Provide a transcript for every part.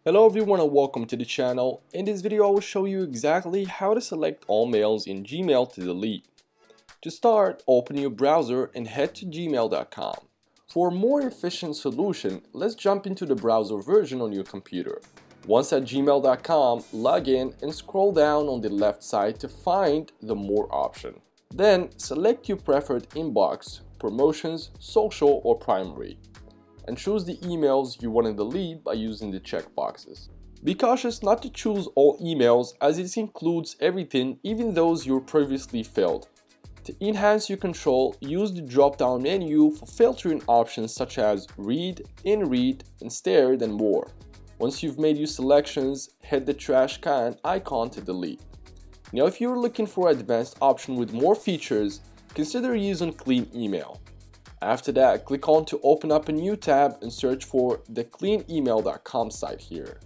Hello everyone and welcome to the channel. In this video I will show you exactly how to select all mails in Gmail to delete. To start, open your browser and head to gmail.com. For a more efficient solution, let's jump into the browser version on your computer. Once at gmail.com, log in and scroll down on the left side to find the More option. Then select your preferred inbox, promotions, social or primary, and choose the emails you want to delete by using the checkboxes. Be cautious not to choose all emails as it includes everything, even those you previously filled. To enhance your control, use the drop-down menu for filtering options such as Read, In-Read, Instead, and more. Once you've made your selections, hit the trash can icon to delete. Now if you're looking for an advanced option with more features, consider using Clean Email. After that, click on to open up a new tab and search for the cleanemail.com site here.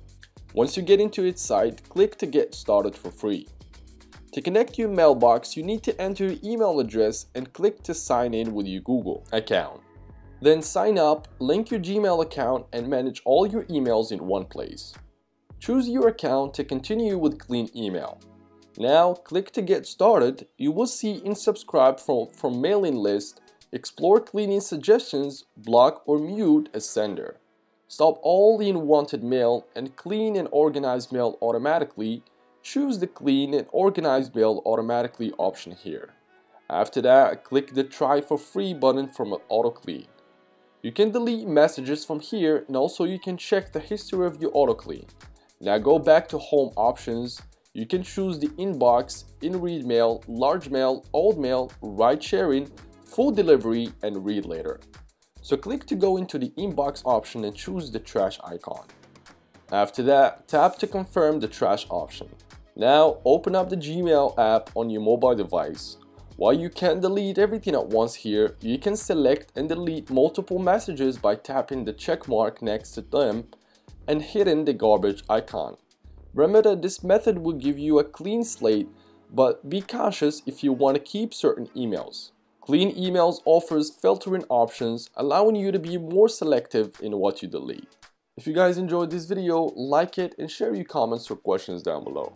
Once you get into its site, click to get started for free. To connect your mailbox, you need to enter your email address and click to sign in with your Google account. Then sign up, link your Gmail account and manage all your emails in one place. Choose your account to continue with Clean Email. Now click to get started. You will see unsubscribe from mailing list, explore cleaning suggestions, block or mute as sender. Stop all the unwanted mail and clean and organize mail automatically. Choose the clean and organize mail automatically option here. After that, click the try for free button from auto clean. You can delete messages from here and also you can check the history of your auto clean. Now go back to home options. You can choose the inbox, in-read mail, large mail, old mail, ride sharing, full delivery, and read later. So click to go into the inbox option and choose the trash icon. After that, tap to confirm the trash option. Now open up the Gmail app on your mobile device. While you can't delete everything at once here, you can select and delete multiple messages by tapping the check mark next to them and hitting the garbage icon. Remember that this method will give you a clean slate, but be cautious if you want to keep certain emails. Clean Emails offers filtering options, allowing you to be more selective in what you delete. If you guys enjoyed this video, like it and share your comments or questions down below.